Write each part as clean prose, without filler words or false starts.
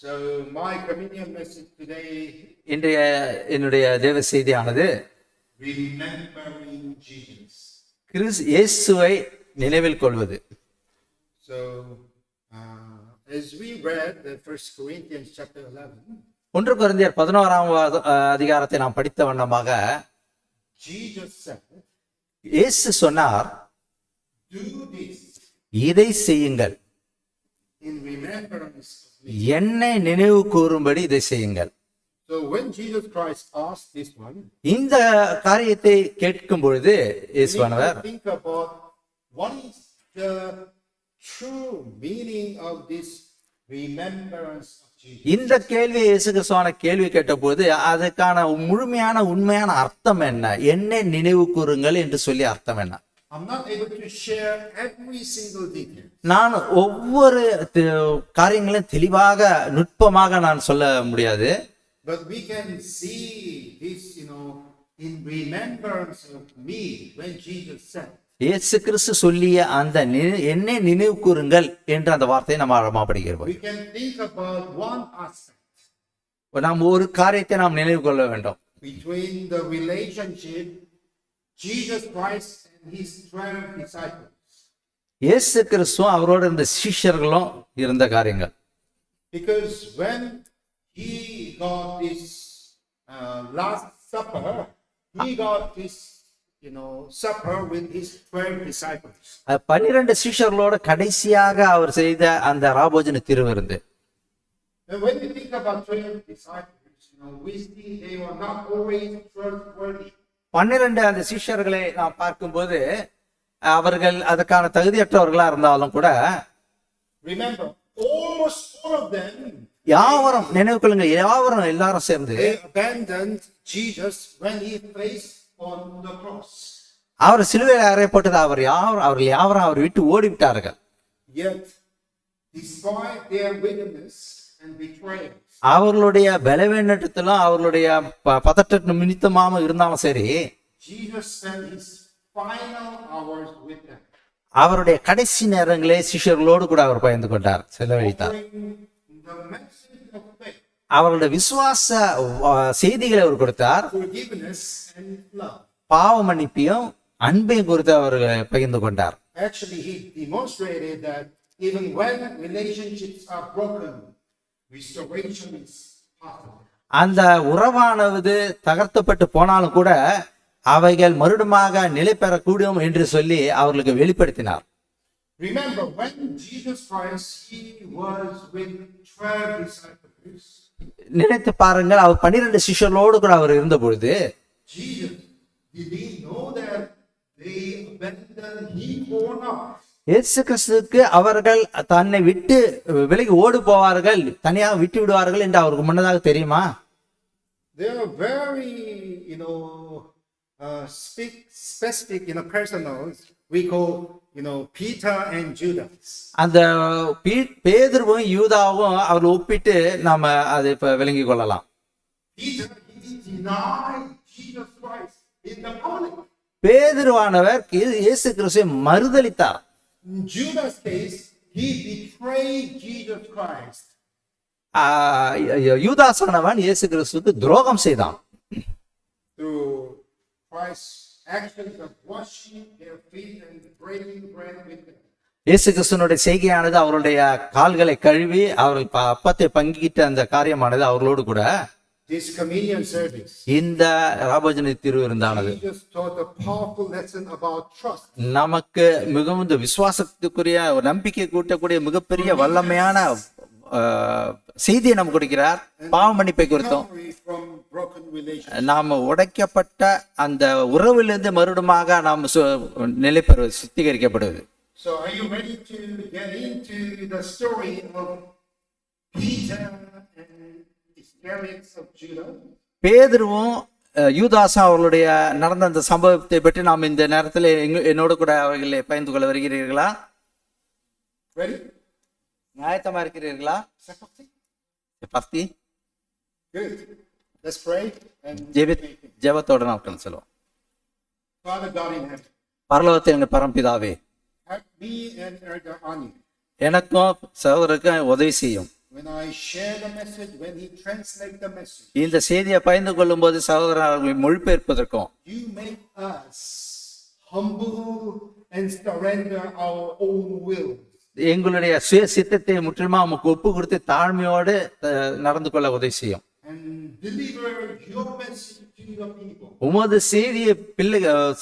So my communion message today, இன்றைய என்னுடைய தேவ செய்தியானது remembering Jesus. இயேசுவை நினைவில் கொள்வது. So as we read the 1 Corinthians chapter 11, 1 கொரிந்தியர் 11ஆம் அதிகாரத்தை நாம் படித்த வண்ணமாக Jesus said, இயேசு சொன்னார், do this இதை செய்யுங்கள், in remembrance of me. என்னை நினைவு கூறும்படி இதை செய்யுங்கள். So when Jesus Christ asked this one, இந்த காரியத்தை கேட்கும் பொழுது we need இயேசுவானவர் to think about what is the true meaning of this remembrance of Jesus. இந்த கேள்வியை இயேசு கிறிஸ்துவான கேள்வி கேட்டபோது அதுக்கான முழுமையான உண்மையான அர்த்தம் என்ன, என்னை நினைவு கூறுங்கள் என்று சொல்லி அர்த்தம் என்ன? I'm not able to share every single detail. நான் ஒவ்வொரு காரியங்களையும் தெளிவாக நுட்பமாக நான் சொல்ல முடியாது. But we can see this, in remembrance of me when Jesus said. இயேசு கிறிஸ்து சொல்லிய அந்த என்னை நினைவு கூறுங்கள் என்ற அந்த வார்த்தையை நம்ம ஆழமா படிக்கிறோம். We can think about one aspect. நாம் ஒரு காரியத்தை நாம் நினைவு கொள்ள வேண்டும். Between the relationship Jesus Christ and his 12 disciples. இயேசு கிறிஸ்துவும் அவரோடு இருந்த சீஷர்களும் இருந்த காரியங்கள். Because when he got this last supper, he got this supper with his 12 disciples. 12 சீஷர்களோட கடைசியாக அவர் செய்த அந்த ராபோஜன திருவிருந்து. And when we think about 12 disciples, we see they were not always trustworthy. 12 அந்த சீஷர்களை நாம் பார்க்கும்போது அவர்கள் அதுக்கான தகுதியற்றவர்களா இருந்தாலும் கூட, remember, almost all of them, யாவரும் நினைவு கொள்ளுங்க, யாவரும் எல்லாரும் சேர்ந்து they abandoned Jesus when he placed on the cross. அவர் சிலுவையில் அறையப்பட்டது அவர்கள் யாவரும் அவர் விட்டு ஓடிவிட்டார்கள். Yet, despite their wickedness and betrayal, அவர்களுடைய பலவீனத்திலும் அவர்களுடைய பதட்ட நிமித்தமாக இருந்தாலும் சரி, Jesus spent his final hours with them. அவருடைய கடைசி நேரங்களே சிஷ்யர்களோடு கூட அவர் பயந்து கொண்டார், செலவழித்தார். The message of faith, அவர்களுடைய விசுவாச செய்திகளை அவர் கொடுத்தார். forgiveness and love. பாவ மன்னிப்பையும் அன்பையும் குறித்து அவர்கள் பகிர்ந்து கொண்டார். Actually, he demonstrated that even when relationships are broken, restoration is possible. அந்த உறவானது தகர்த்தப்பட்டு போனாலும் கூட அவைகள் மறுபடியும் நிலை பெறக்கூடும் என்று சொல்லி அவர்களுக்கு வெளிப்படுத்தினார். Remember, when Jesus Christ, he was with 12 disciples. நினைத்து பாருங்கள், அவர் 12 சிஷ்யர்களோடு கூட அவர் இருந்த பொழுது Jesus, did he know that they abandoned him or not? இயேசு கிறிஸ்துவுக்கு அவர்கள் தன்னை விட்டு விலகி ஓடி போவார்கள், தனியாக விட்டு விடுவார்கள் என்று அவருக்கு முன்னதாக தெரியுமா? They are very, specific, personals. We call, Peter and Judas. அந்த பேதுருவும் யூதாவும் அவர்கள் ஒப்பிட்டு நாம அதை இப்ப விளங்கி கொள்ளலாம். Peter, he denied Jesus Christ in the public. பேதுருவானவர் இயேசு கிறிஸ்துவை மறுதலித்தார். In Judas' case, he betrayed Jesus Christ. யூதாசானவன் இயேசு கிறிஸ்துவுக்கு துரோகம் செய்தான். Through Christ's actions of washing their feet and breaking bread with them. இயேசு கிறிஸ்துவனுடைய செய்கையானது அவருடைய கால்களை கழுவி அவர்கள் அப்பத்தை பங்கிட்ட அந்த காரியமானது அவர்களோடு கூட This communion service, இந்த ராபோஜன திருவிருந்தானது Jesus taught a powerful lesson about trust. நமக்கு மிகவும் விசுவாசத்துக்குரிய ஒரு நம்பிக்கை கூட்டக்கூடிய மிகப்பெரிய வல்லமையான செய்தியை நம்ம கொடுக்கிறார். பாவ மன்னிப்பை குறித்தும் நாம உடைக்கப்பட்ட அந்த உறவிலிருந்து மறுபடியும் நாம் நிலை பெறுவது, சுத்திகரிக்கப்படுவது. So are you ready to get into the story of Peter and Iscariot of Judah? பேதுருவும் யூதாசா அவர்களுடைய நடந்த அந்த சம்பவத்தை பற்றி நாம் இந்த நேரத்தில் என்னோடு கூட அவர்களை பயந்து கொள்ள வருகிறீர்களா? Ready? நியாயத்தமா இருக்கிறீர்களா? பக்தி. Good. Let's pray and ஜெபத்தோட நாம் கடந்து செல்வோம். Father God in heaven, பரலோகத்தில் எங்கள் பரம்பிதாவே, help me and Elder Ani எனக்கும் சகோதரருக்கும் உதவி செய்யும். when I share the message, when he translates the message, இந்த செய்தியை பகிர்ந்து கொள்ளும் போது சகோதரர் அவர்களை மொழிபெயர்ப்பதற்கும் you make us humble and surrender our own will. எங்களுடைய சுய சித்தத்தை முற்றிலுமா உமக்கு ஒப்பு கொடுத்து தாழ்மையோடு நடந்து கொள்ள உதவி செய்யும். And deliver your message to your people உமது செய்தியை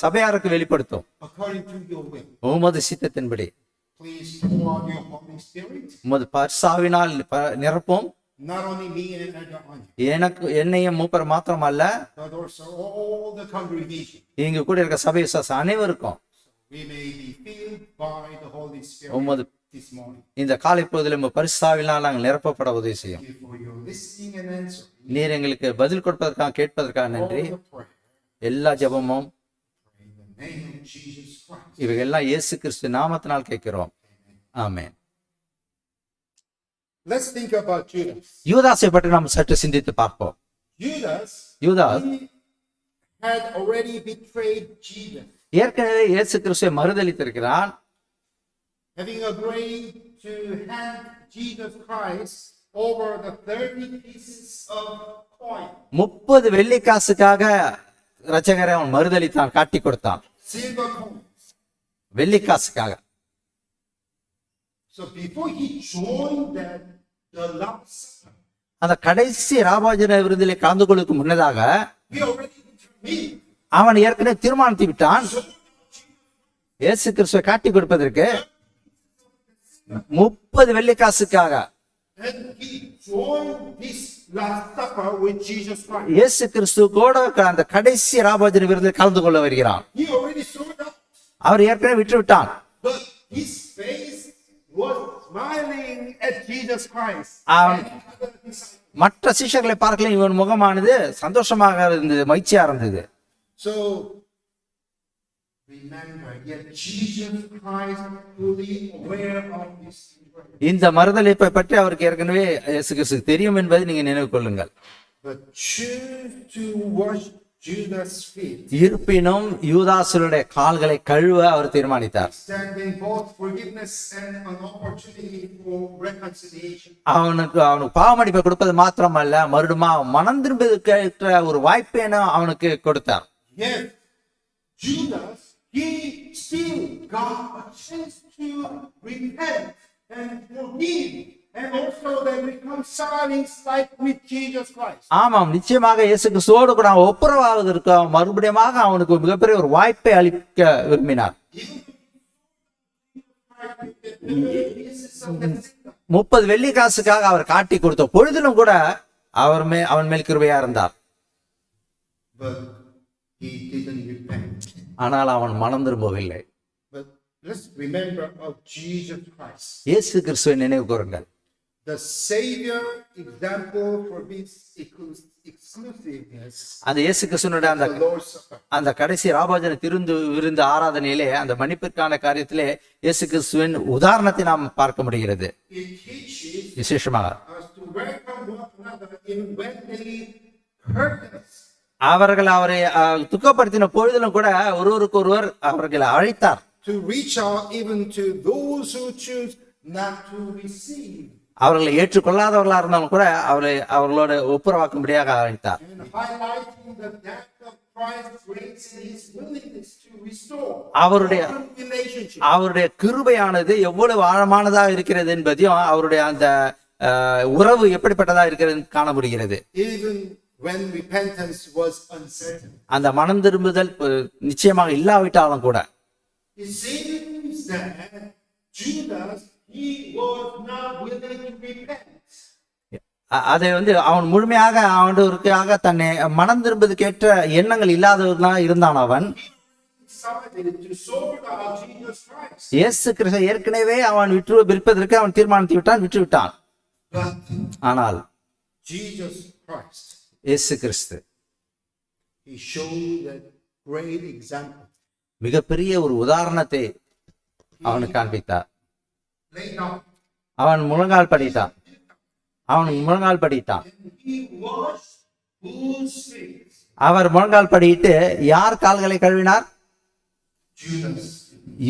சபையாருக்கு வெளிப்படுத்தும் according to your will. உமது சித்தத்தின்படி. Please pour out your Holy Spirit, உமது பரிசாவினால் நிரப்பும். not only me and Elder Anya, எனக்கு என்னையும் மூப்பர் மாத்திரம் அல்ல, but also all the congregation. இங்க கூட இருக்க சபை விசுவாசம் அனைவருக்கும் We may be filled by the Holy Spirit உமது this morning. இந்த காலை பொழுதில் உமது பரிசாவினால் நாங்கள் நிரப்பப்பட உதவி செய்யும். Thank you for your listening and answering. நீர் எங்களுக்கு பதில் கொடுப்பதற்காக கேட்பதற்காக All நன்றி. the prayer எல்லா ஜெபமும் in the name of Jesus Christ. இவைகள்லாம் இயேசு கிறிஸ்து நாமத்தினால் கேட்கிறோம். ஆமென். Let's think about Judas. யூதாசை பற்றி நாம் சற்று சிந்தித்து பார்ப்போம். Judas, Judas he had already betrayed Jesus, ஏற்கனவே இயேசு கிறிஸ்துவை மறுதலித்திருக்கிறான். having agreed to hand Jesus Christ over the 30 pieces of coin, 30 வெள்ளிக்காசுக்காக இரட்சகரை அவன் மறுதலித்தான், காட்டி கொடுத்தான். silver coins. வெள்ளிக்காசுக்காக. So before he joined the Last Supper, அந்த கடைசி ராபாஜன விருந்திலே கலந்து கொள்வதற்கு முன்னதாக he already determined அவன் ஏற்கனவே தீர்மானித்து விட்டான். இயேசு கிறிஸ்துவை காட்டி கொடுப்பதற்கு 30 வெள்ளிக்காசுக்காக and he joined this Last Supper with Jesus Christ. இயேசு கிறிஸ்து கூட அந்த கடைசி ராபாஜன விருந்தில் கலந்து கொள்ள வருகிறான். He already sold out, அவர் ஏற்கனவே விட்டு விட்டான். but his face was smiling at Jesus Christ. Um, and other disciples. மற்ற சீஷர்களை பார்க்கல இவன் முகமானது சந்தோஷமாக இருந்தது, மகிழ்ச்சியா இருந்தது. So remember, yet Jesus Christ fully aware of this. இந்த மறுதலிப்பை பற்றி அவருக்கு ஏற்கனவே இயேசு கிறிஸ்துவுக்கு தெரியும் என்பதை நீங்க நினைவு கொள்ளுங்கள். But choose to wash Judas' feet, இருப்பினும் யூதாசுடைய கால்களை கழுவ அவர் தீர்மானித்தார். extending both forgiveness and an opportunity for reconciliation. அவனுக்கு பாவமன்னிப்பை கொடுப்பது மாத்திரமல்ல, மறுபடியும் மனம் திரும்புவதற்கேற்ற ஒரு வாய்ப்பை அவனுக்கு கொடுத்தார். Yet Judas, he still got a chance to repent and forgive, and also then reconciling like with Jesus Christ. ஆமாம், நிச்சயமாக இயேசு கிறிஸ்துவோடு கூட ஒப்புரவாவதற்கு மறுபடியும் அவனுக்கு மிகப்பெரிய ஒரு வாய்ப்பை அளிக்க விரும்பினார். 30 வெள்ளிக்காசுக்காக அவர் காட்டி கொடுத்த பொழுதிலும் கூட அவன் மேல் கிருபையா இருந்தார். But he didn't repent. ஆனால் அவன் மனம் திரும்பவில்லை. But let's remember of Jesus Christ, இயேசு கிறிஸ்துவை நினைவு கூறுங்கள். the Savior example for this exclusiveness. அந்த இயேசு கிறிஸ்துவனுடைய The Lord's Supper. அந்த கடைசி ராபாஜன விருந்து ஆராதனையிலே அந்த மன்னிப்பிற்கான காரியத்திலே இயேசு கிறிஸ்துவின் உதாரணத்தை நாம் பார்க்க முடிகிறது. It teaches விசேஷமாக us to welcome one another even when they hurt us. அவர்கள் அவரை துக்கப்படுத்தின பொழுதிலும் கூட ஒருவருக்கு ஒருவர் அவர்களை அழைத்தார். To reach out even to those who choose not to receive. அவர்களை ஏற்றுக்கொள்ளாதவர்களா இருந்தாலும் கூட அவர்களோட ஒப்புரவாக்கும்படியாக அழைத்தார். And highlighting the depth of Christ's grace and his willingness to restore அவருடைய relationship. அவருடைய கிருபையானது எவ்வளவு ஆழமானதாக இருக்கிறது என்பதையும் அவருடைய அந்த உறவு எப்படிப்பட்டதா இருக்கிறது காண முடிகிறது. Even when repentance was uncertain. அந்த மனம் திரும்புதல் நிச்சயமாக இல்லாவிட்டாலும் கூட It seems that Judas, he was not willing to repent. அதை அவன் முழுமையாக அவனுக்காக தன்னை மனம் திரும்புவதற்கு ஏற்ற எண்ணங்கள் இல்லாதவர்களாக இருந்தான். அவன் Decided to sold out Jesus Christ. இயேசு கிறிஸ்து ஏற்கனவே அவன் விற்பதற்கு அவன் தீர்மானித்து விட்டு விட்டான். But ஆனால் Jesus Christ, இயேசு கிறிஸ்து he showed that great example. மிகப்பெரிய ஒரு உதாரணத்தை அவனுக்கு காண்பித்தார். Lay down. அவன் முழங்கால் படித்தான். He washed whose feet? அவர் முழங்கால் படியிட்டு யார் கால்களை கழுவினார்? Judas.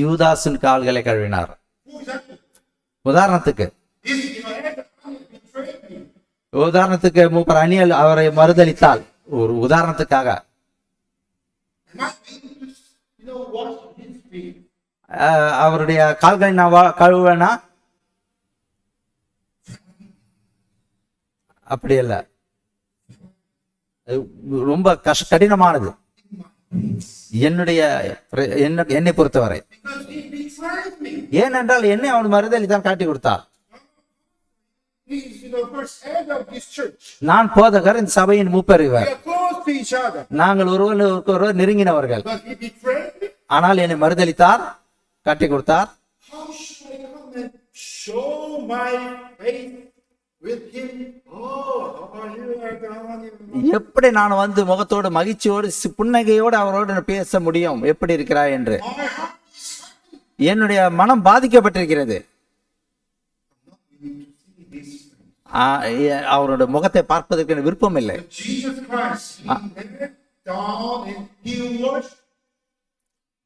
யூதாசின் கால்களை கழுவினார். For example, உதாரணத்துக்கு if you had உதாரணத்துக்கு மூப்பர் அணியல் அவரை மறுதலித்தால், ஒரு உதாரணத்துக்காக Am I able to, wash his feet? அவருடைய கால்களை நான் கழுவேனா? அப்படி இல்ல, ரொம்ப கடினமானது என்னை பொறுத்தவரை. Because he betrayed me. ஏனென்றால் என்னை அவன் மறுதலித்தான், காட்டி கொடுத்தார். He is the first head of this church. நான் போதகர், இந்த சபையின் மூப்பர் We இவர். are close to each other. நாங்கள் ஒருவர் நெருங்கினவர்கள். But he betrayed me. ஆனால் என்னை மறுதலித்தார், காட்டி கொடுத்தார். How should I come and show my faith with him? Oh, how are you? எப்படி நான் வந்து முகத்தோடு மகிழ்ச்சியோடு புன்னகையோடு அவரோடு பேச முடியும்? எப்படி இருக்கிறாய் என்று. My heart is hurting. என்னுடைய மனம் பாதிக்கப்பட்டிருக்கிறது. அவருடைய முகத்தை பார்ப்பதற்கு எனக்கு விருப்பம் இல்லை. But Jesus Christ, he knelt down and he washed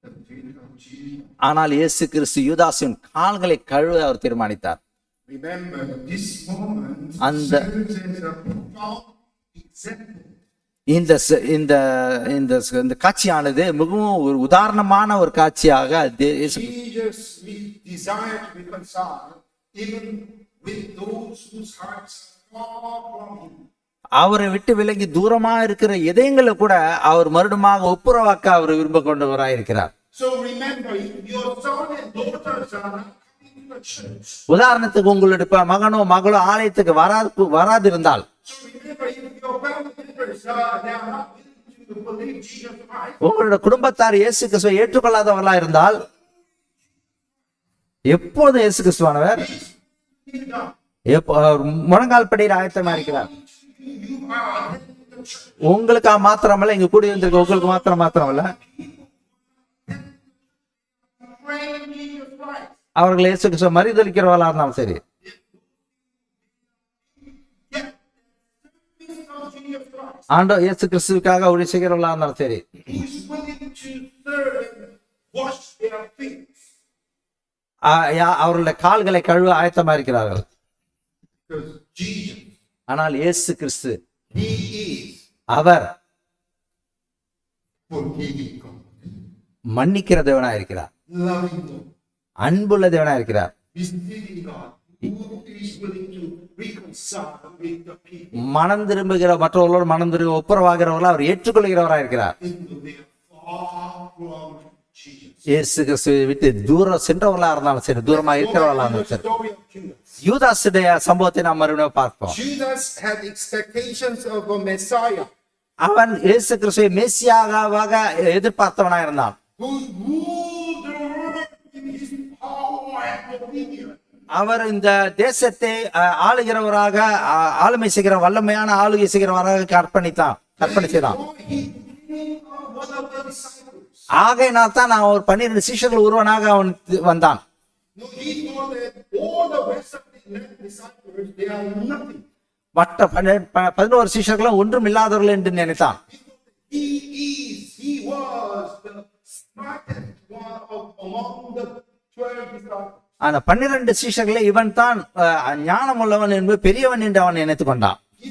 the feet of Jesus. ஆனால் இயேசு கிறிஸ்து யூதாசின் கால்களை கழுவ அவர் தீர்மானித்தார். Remember, this moment அந்த- serves as a profound example. இந்த காட்சியானது மிகவும் ஒரு உதாரணமான ஒரு காட்சியாக Jesus desired to reconcile even with those whose hearts are far from him. அவரை விட்டு விலகி தூரமா இருக்கிற இதயங்களை கூட அவர் மறுபடியும் ஒப்புரவாக்க அவர் விரும்ப கொண்டவராயிருக்கிறார். So remember, if your son and daughters are not coming to the church. உதாரணத்துக்கு உங்களுடைய மகனோ மகளோ ஆலயத்துக்கு வராதிருந்தால், So remember, if your family members they are not willing to believe Jesus Christ. உங்களுடைய குடும்பத்தார் இயேசு கிறிஸ்துவை ஏற்றுக்கொள்ளாதவர்களா இருந்தால், எப்போது இயேசு கிறிஸ்துவானவர் முழங்கால் படியில் ஆயத்தமா இருக்கிறார். You are in the church. உங்களுக்கு மாத்திரமல்ல, இங்க கூடி வந்திருக்க உங்களுக்கு மாத்திரமல்ல, Praying Jesus Christ. அவர்கள் இயேசு கிறிஸ்துவை மறுதலிக்கிறவர்களா இருந்தாலும் சரி, Yet, this of Jesus Christ, ஆண்டவர் இயேசு கிறிஸ்துவுக்காக ஊழியம் செய்கிறவர்களா இருந்தாலும் சரி, who is willing to serve and wash their feet. அவர்களுடைய கால்களை கழுவ ஆயத்தமா இருக்கிறார்கள். Because Jesus, ஆனால் இயேசு கிறிஸ்து he is our forgiving God, மன்னிக்கிற தேவனா இருக்கிறார், loving God, அன்புள்ள தேவனா இருக்கிறார், receiving God, who is willing to reconcile with the people மனம் திரும்புகிற மற்றவர்களோடு மனம் திரும்ப ஒப்புரவாகிறவர்களா அவர் ஏற்றுக்கொள்கிறவராக இருக்கிறார். even they are far from Jesus. இயேசு கிறிஸ்துவை விட்டு தூரம் சென்றவர்களா இருந்தாலும் சரி, தூரமா இருக்கிறவர்களா The இருந்தாலும் சரி. story of Judas. யூதாசுடைய சம்பவத்தை நாம் மறுபடியும் பார்ப்போம். Judas had expectations of a Messiah அவன் இயேசு கிறிஸ்துவை மேசியாவாக எதிர்பார்த்தவனா இருந்தான். who ruled the world in his power and dominion. அவர் இந்த தேசத்தை ஆளுகிறவராக, ஆளுமை செய்கிற வல்லமையான ஆளுகை செய்கிறவராக கற்பனை செய்தான். So he became one of the disciples. ஆகையினால் தான் நான் ஒரு 12 சீஷர்கள் ஒருவனாக அவன் வந்தான். No, he thought that all the rest of the 11 disciples, they are nothing. மற்ற 11 சீஷர்களும் ஒன்றும் இல்லாதவர்கள் என்று நினைத்தான். He was the smartest one among the 12 disciples. ஆனா 12 சீஷர்களே இவன் தான் ஞானம் உள்ளவன் என்பது பெரியவன் என்று அவன் நினைத்துக் கொண்டான். He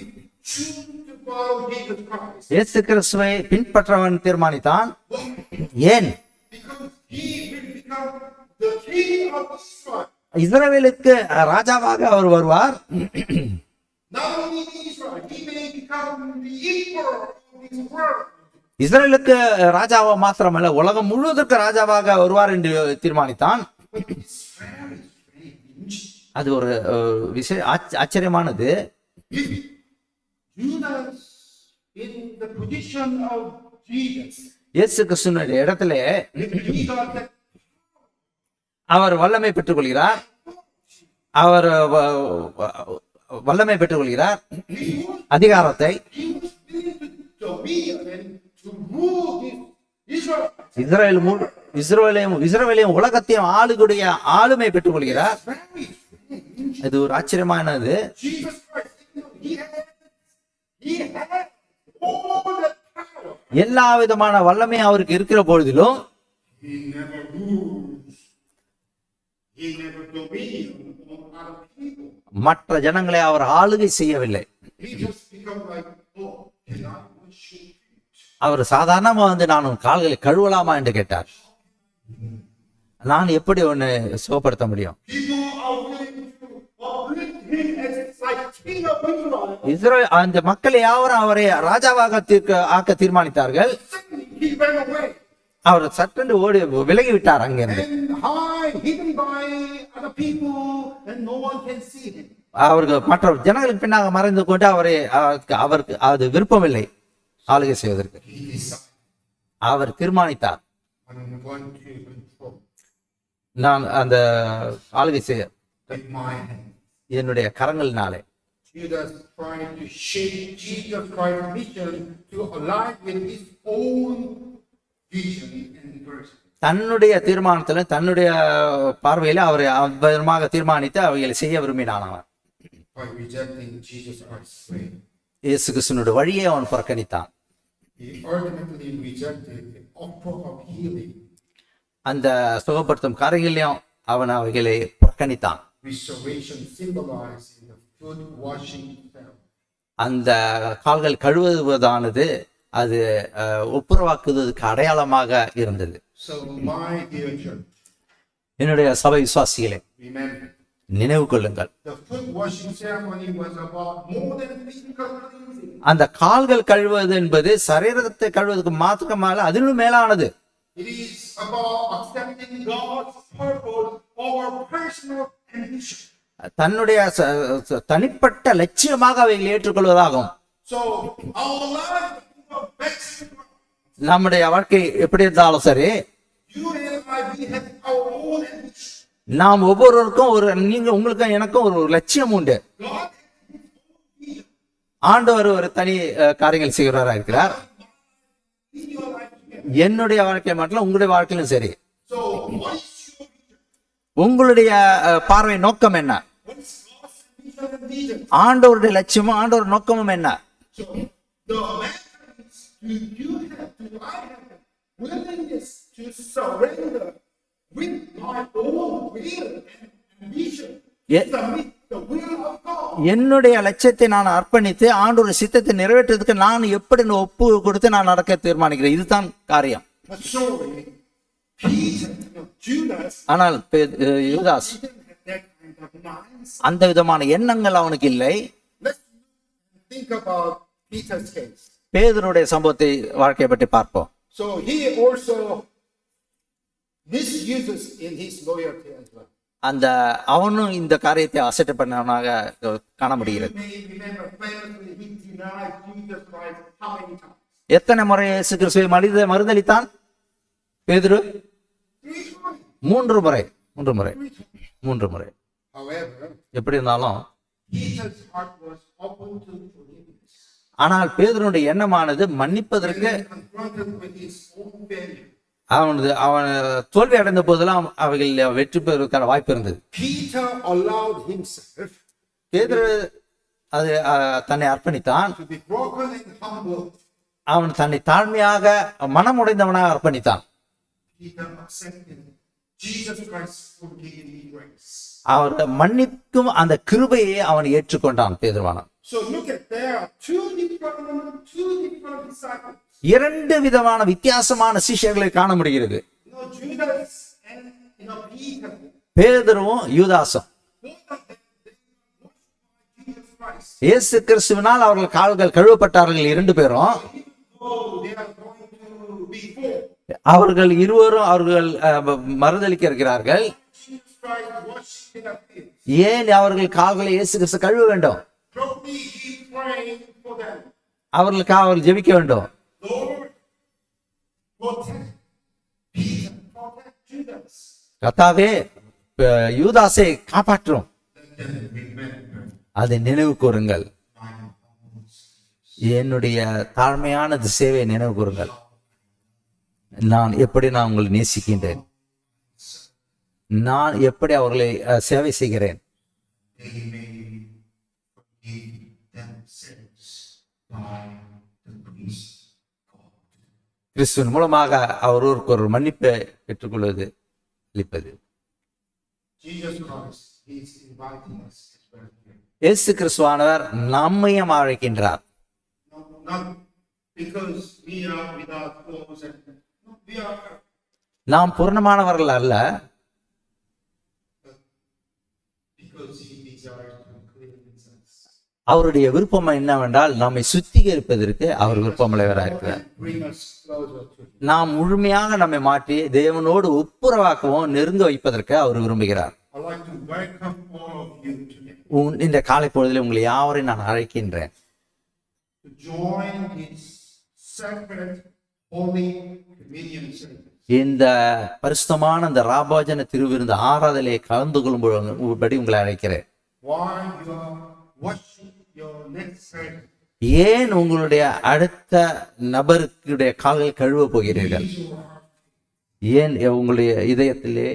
chose to follow Jesus Christ. இயேசு கிறிஸ்துவை பின்பற்றவன் தீர்மானித்தான். ஏன்? Because he will become the king of Israel. இஸ்ரவேலுக்கு ராஜாவாக அவர் வருவார். Not only Israel, he may become the emperor of this world. இஸ்ரவேலுக்கு ராஜாவா மாத்திரமல்ல, உலகம் முழுவதற்கு ராஜாவாக வருவார் என்று தீர்மானித்தான். But it's very strange. அது ஒரு ஆச்சரியமானது. If Judas in the position of Jesus, இயேசு கிறிஸ்துவினுடைய இடத்துல he got that அவர் வல்லமை பெற்றுக் கொள்கிறார். அவர் வல்லமை பெற்றுக் கொள்கிறார், அதிகாரத்தை. he was willing to dominion and to rule this Israel. இஸ்ரவேலையும் உலகத்தையும் ஆளுடைய ஆளுமை பெற்றுக் கொள்கிறார். Very strange. இது ஒரு ஆச்சரியமானது. Jesus Christ, he had all the power. எல்லா விதமான வல்லமை அவருக்கு இருக்கிற பொழுதிலும் He never rules. He never dominion on other people. மற்ற ஜனங்களை அவர் ஆளுகை செய்யவில்லை. he just become like, oh, can I wash your feet? அவர் சாதாரணமா வந்து நான் உன் கால்களை கழுவலாமா என்று கேட்டார். நான் எப்படி உன்னை சுகப்படுத்த முடியும்? People are willing to uplift him as like king of Israel. இஸ்ரவேல் அந்த மக்கள் யாவரும் அவரை ராஜாவாக ஆக்க தீர்மானித்தார்கள். Suddenly he ran away அவர் சட்டென்று ஓடி விலகி விட்டார் அங்கிருந்து. and hidden by other people, and no one can see him. அவருக்கு மற்ற ஜனங்களுக்கு பின்னாக மறைந்து கொண்டு அவருக்கு அது விருப்பமில்லை ஆளுகை செய்வதற்கு. He decided, our தீர்மானித்தார், I'm going to control நான் அந்த ஆளுகை செய்ய with my hand. என்னுடைய கரங்களினாலே. Judas trying to shape Jesus Christ's mission to align with his own vision and person. தன்னுடைய தீர்மானத்துல தன்னுடைய பார்வையில அவர் அவ்விதமாக தீர்மானித்து அவைகளை செய்ய விரும்பினான். அவன் By rejecting Jesus Christ's way, இயேசு கிறிஸ்துவினுடைய வழியை அவன் புறக்கணித்தான். he ultimately rejected the offer of healing, அந்த சுகப்படுத்தும் காரியங்களையும் அவன் அவைகளை புறக்கணித்தான். restoration symbolized in the foot washing itself. அந்த கால்கள் கழுவுவதானது அது ஒப்புரவாக்குவதற்கு அடையாளமாக இருந்தது. So my dear church, என்னுடைய சபை விசுவாசிகளே, remember, நினைவு கொள்ளுங்கள், the foot washing ceremony was about more than physical cleansing. அந்த கால்கள் கழுவுவது என்பது சரீரத்தை கழுவுவதற்கு மாத்திரமல்ல, அதிலும் மேலானது. It is about accepting God's purpose over personal ambition. தன்னுடைய தனிப்பட்ட லட்சியமாக அவைகளை ஏற்றுக்கொள்வதாகும். So our life is a best. நம்முடைய வாழ்க்கை எப்படி இருந்தாலும் சரி, You and I, we have our own ambition. நாம் ஒவ்வொருவருக்கும் உங்களுக்கும் எனக்கும் ஒரு லட்சியம் உண்டு. God has his own vision ஆண்டவர் ஒரு தனி காரியங்கள் செய்கிறவரா இருக்கிறார். in your life. என்னுடைய வாழ்க்கை மட்டும் உங்களுடைய வாழ்க்கையிலும் சரி. So what is your vision? உங்களுடைய பார்வை நோக்கம் என்ன? What is God's vision and vision? ஆண்டவருடைய லட்சியமும் ஆண்டவர் நோக்கமும் என்ன? So the matter is, do I have the willingness to surrender with my own will and vision? Submit the will of God. என்னுடைய லட்சியத்தை நான் அர்ப்பணித்து ஆண்டவர் சித்தத்தை நிறைவேற்றுவதற்கு நான் எப்படி ஒப்பு கொடுத்து நான் நடக்க தீர்மானிக்கிறேன். இதுதான் காரியம். But surely Peter, Judas, ஆனால் யூதாஸ் didn't have that kind of mindset. அந்த விதமான எண்ணங்கள் அவனுக்கு இல்லை. Let's think about Peter's case. பேதுருடைய சம்பவத்தை வாழ்க்கையை பற்றி பார்ப்போம். So he also misuses in his loyalty as well. அந்த அவனும் இந்த காரியத்தை அசட்டை பண்ணவனாக காண முடிகிறது. You may remember famously he denied Jesus Christ how many times? எத்தனை முறை இயேசு கிறிஸ்துவை மறுதலித்தான் பேதுரு? 3 times. மூன்று முறை. However, எப்படி இருந்தாலும் Peter's heart was open to forgiveness. ஆனால் பேதுருடைய எண்ணமானது மன்னிப்பதற்கு. When confronted with his own failure, அவன் தோல்வி அடைந்த போதெல்லாம் அவைகள் வெற்றி பெறுவதற்கான வாய்ப்பு இருந்தது. Peter allowed himself பேதுரு அது தன்னை அர்ப்பணித்தான். to be broken and humbled. அவன் தன்னை தாழ்மையாக மனமுடைந்தவனாக அர்ப்பணித்தான். Peter accepted Jesus Christ's forgiving grace. அவர் மன்னிக்கும் அந்த கிருபையை அவன் ஏற்றுக்கொண்டான் பேதுருவானான். So look at there are two different disciples. இரண்டு விதமான வித்தியாசமான சீஷர்களை காண முடிகிறது. Judas and Peter. பேதுருவும் யூதாசும். Both of them they were washed by Jesus Christ. இயேசு கிறிஸ்துவினால் அவர்கள் கால்கள் கழுவப்பட்டார்கள். இரண்டு பேரும் Though they are going to be full. அவர்கள் இருவரும் அவர்கள் மறுதலிக்க இருக்கிறார்கள். Jesus Christ washed their feet. ஏன் அவர்கள் கால்களை இயேசு கிறிஸ்து கழுவ வேண்டும்? Probably he prayed for them. அவர்களுக்காக அவர்கள் ஜெபிக்க வேண்டும். Lord, protect Peter, protect Judas. கர்த்தாவே யூதாசை காப்பாற்றும். Let them remember அதை நினைவு கூறுங்கள். my humble service. என்னுடைய தாழ்மையான சேவையை நினைவு கூறுங்கள். நான் உங்களை நேசிக்கின்றேன். நான் எப்படி அவர்களை சேவை செய்கிறேன். They may forgive themselves by the grace of God. கிறிஸ்துவின் மூலமாக அவருக்கு ஒரு மன்னிப்பை பெற்றுக்கொள்வது அளிப்பது. Jesus Christ is inviting us as well here. இயேசு கிறிஸ்துவானவர் நம்மையும் அழைக்கின்றார். No, not because we are without clothes and no, we are நாம் பூர்ணமானவர்கள் அல்ல, because He desires to cleanse us. அவருடைய விருப்பம் என்னவென்றால் நம்மை சுத்திகரிப்பதற்கு அவர் விருப்பமுள்ளவராக இருக்கிறார். Bring us closer to Him. நாம் முழுமையாக நம்மை மாற்றி தேவனோடு ஒப்புரவாக்கவும் நெருங்க வைப்பதற்கு அவர் விரும்புகிறார். I'd like to welcome all of you today இந்த காலை பொழுதில் உங்களை யாவரையும் நான் அழைக்கின்றேன். to join this sacred Holy Communion service. இந்த பரிசுத்தமான இந்த ராபோஜன திருவிருந்து ஆராதனையை கலந்து கொள்ளும்படி உங்களை அழைக்கிறேன். While you are washing your next hand, ஏன் உங்களுடைய அடுத்த நபருடைய கால்கள் கழுவ போகிறீர்கள்? use your heart. ஏன் உங்களுடைய இதயத்திலே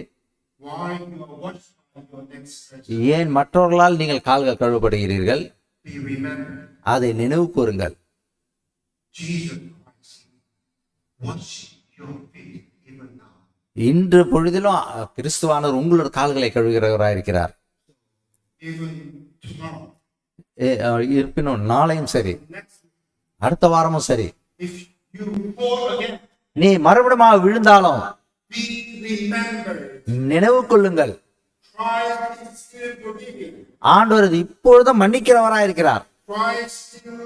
While you are washing your next hand, ஏன் மற்றவர்களால் நீங்கள் கால்கள் கழுவப்படுகிறீர்கள்? be remembered. அதை நினைவு கூறுங்கள். Jesus Christ washing your feet even now. இன்று பொழுதிலும் கிறிஸ்துவானவர் உங்களோட கால்களை கழுவுகிறவராயிருக்கிறார். Even tomorrow, இருப்பினும் நாளையும் சரி, next week, அடுத்த வாரமும் சரி, if you fall again, நீ மறுபடியும் விழுந்தாலும் be remembered. நினைவு கொள்ளுங்கள், Christ is still forgiving. ஆண்டவர் இப்பொழுதும் மன்னிக்கிறவராயிருக்கிறார். Christ still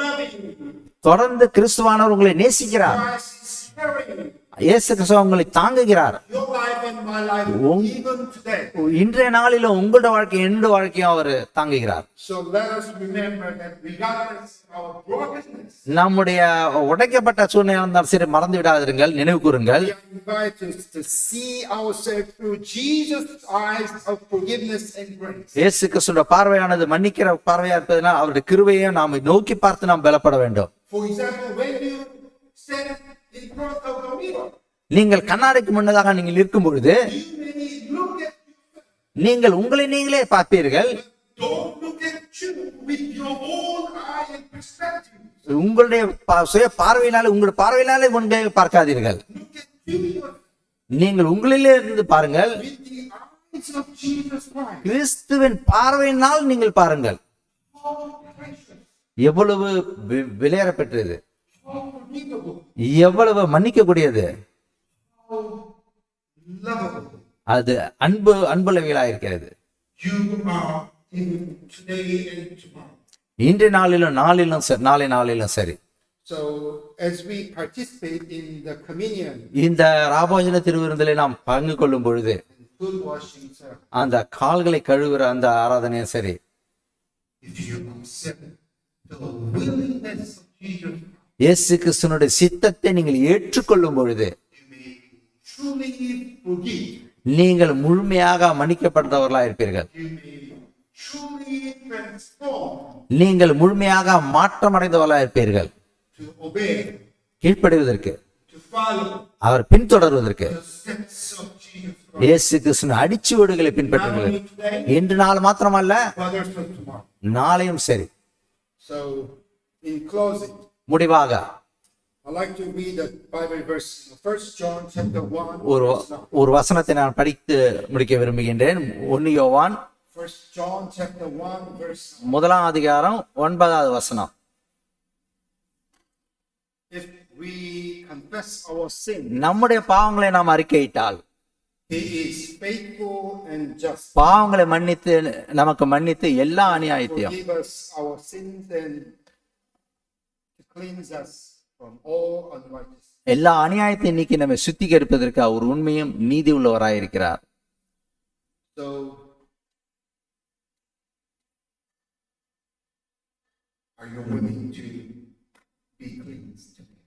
loving you. தொடர்ந்து கிறிஸ்துவானவர் உங்களை நேசிக்கிறார். Christ is carrying இயேசு கிறிஸ்து உங்களை தாங்குகிறார். your life and my life even today. இன்றைய நாளிலும் உங்களோட வாழ்க்கை என்னோட வாழ்க்கையும் அவர் தாங்குகிறார். So let us remember that regardless of our brokenness, நம்முடைய உடைக்கப்பட்ட சூழ்நிலை இருந்தாலும் சரி, மறந்து விடாதிருங்கள், நினைவு கூறுங்கள். we are invited to see ourselves through Jesus' eyes of forgiveness and grace. இயேசு கிறிஸ்துவோட பார்வையானது மன்னிக்கிற பார்வையா இருப்பதனால் அவருடைய கிருபையை நாம் நோக்கி பார்த்து நாம் பலப்பட வேண்டும். For example, when you stand in front of the mirror, நீங்கள் கண்ணாடிக்கு முன்னதாக நீங்கள் இருக்கும் பொழுது you may look at yourself. நீங்கள் உங்களை நீங்களே பார்ப்பீர்கள். Don't look at you with your own eye and perspective. உங்களுடைய சுய பார்வையினாலே உங்களுடைய பார்வையினாலே உங்களை பார்க்காதீர்கள். Look at you நீங்கள் உங்களிலே இருந்து பாருங்கள். with the eyes of Jesus Christ. கிறிஸ்துவின் பார்வையினால் நீங்கள் பாருங்கள். How precious, எவ்வளவு விலையேற பெற்றது, how forgivable, எவ்வளவு மன்னிக்கக்கூடியது, how lovable அது அன்புள்ளவைகளாக இருக்கிறது. you are even today and tomorrow. இன்றைய நாளிலும் சரி, நாளிலும் சரி. So as we participate in the communion இந்த ராபோஜன திருவிருந்திலே நாம் பங்கு கொள்ளும் பொழுது and foot washing service, அந்த கால்களை கழுவுற அந்த ஆராதனையும் சரி, if you accept the willingness of Jesus, இயேசு கிறிஸ்துவினுடைய சித்தத்தை நீங்கள் ஏற்றுக்கொள்ளும் பொழுது you may truly forgive. நீங்கள் முழுமையாக மன்னிக்கப்பட்டவர்களாக இருப்பீர்கள். You may truly transform நீங்கள் முழுமையாக மாற்றமடைந்தவர்களாக இருப்பீர்கள். to obey, கீழ்ப்படிவதற்கு, to follow our பின்தொடர்வதற்கு, the steps of Jesus Christ. இயேசு கிறிஸ்துவின் அடிச்சுவடுகளை பின்பற்றுங்கள். இன்று நாள் மாத்திரமல்ல, But also tomorrow. நாளையும் சரி. So in closing, முடிவாக I'd like to read a Bible verse, 1 John chapter 1. ஒரு verse 9. ஒரு வசனத்தை நான் படித்து முடிக்க விரும்புகின்றேன். 1 யோவான் 1 John chapter 1 verse 9. 1ஆம் அதிகாரம் 9வது வசனம். If we confess our sin, நம்முடைய பாவங்களை நாம் அறிக்கையிட்டால் He is faithful and just. பாவங்களை நமக்கு மன்னித்து எல்லா அநியாயத்தையும் Forgive us our sins and to cleanse us from all unrighteousness. எல்லா அநியாயத்தையும் நீக்கி நம்மை சுத்திகரிப்பதற்கு அவர் உண்மையும் நீதி உள்ளவராயிருக்கிறார். So are you willing to be cleansed today?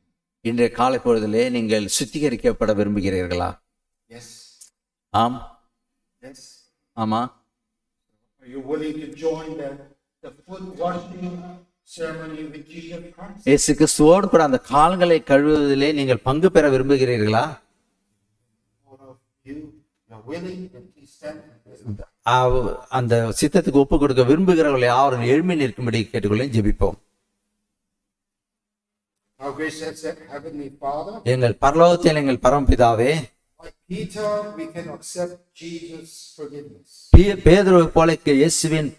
இன்றைய காலை பொழுதிலே நீங்கள் சுத்திகரிக்கப்பட விரும்புகிறீர்களா? Yes. ஆம். Yes. ஆமா. Are you willing to join the foot washing ceremony with Jesus Christ? இயேசு கிறிஸ்துவோடு கூட அந்த கால்களை கழுவுவதிலே நீங்கள் பங்கு பெற விரும்புகிறீர்களா? All of you are willing to please stand. அந்த சித்தத்துக்கு ஒப்பு கொடுக்க விரும்புகிறவர்களை யாரும் எழும்பி நிற்கும்படி கேட்டுக்கொள்ள ஜெபிப்போம். Our gracious Heavenly Father, எங்கள் பரலோகத்தில் எங்கள் பரமபிதாவே, I Peter, we can accept Jesus' forgiveness. பேதுருவை போல இயேசுவின்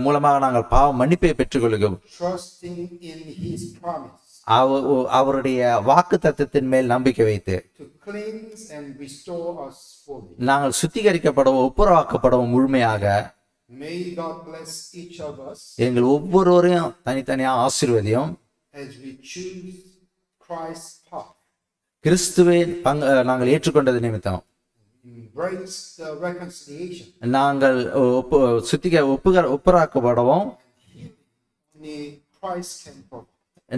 மூலமாக நாங்கள் பாவ மன்னிப்பை பெற்றுக்கொள்கிறோம். Trusting in his promise அவருடைய வாக்கு தத்தத்தின் மேல் நம்பிக்கை வைத்து to cleanse and restore us fully. நாங்கள் சுத்திகரிக்கப்படவும் ஒப்புரவாக்கப்படவும் முழுமையாக. May God bless each of us எங்கள் ஒவ்வொருவரையும் தனித்தனியாக ஆசீர்வதியும். as we choose Christ's path. கிறிஸ்துவை நாங்கள் ஏற்றுக்கொண்டது நிமித்தம் Embrace the reconciliation. நாங்கள் ஒப்புராக்கப்படவும். Only Christ can provide.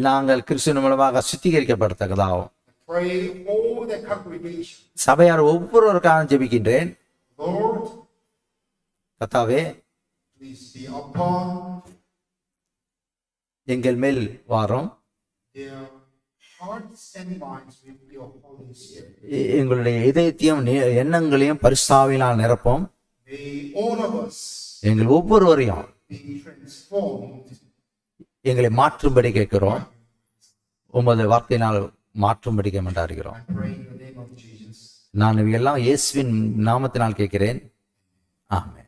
நாங்கள் கிறிஸ்துவின் மூலமாக சுத்திகரிக்கப்படத்தக்கதாகும். Pray all the congregation. சபையார் ஒவ்வொருவருக்காக ஜெபிக்கின்றேன். Lord, கர்த்தாவே, please be upon எங்கள் மேல் வாரும். their hearts and minds with your Holy Spirit. எங்களுடைய இதயத்தையும் எண்ணங்களையும் பரிசுத்தாவினால் நிரப்பும். May all of us எங்கள் ஒவ்வொருவரையும் be transformed. எங்களை மாற்றும்படி கேட்கிறோம். உமது வார்த்தையினால் மாற்றும்படி கேட்டாருக்கிறோம். I pray in the name of Jesus. நான் இவையெல்லாம் இயேசுவின் நாமத்தினால் கேட்கிறேன். ஆமென்.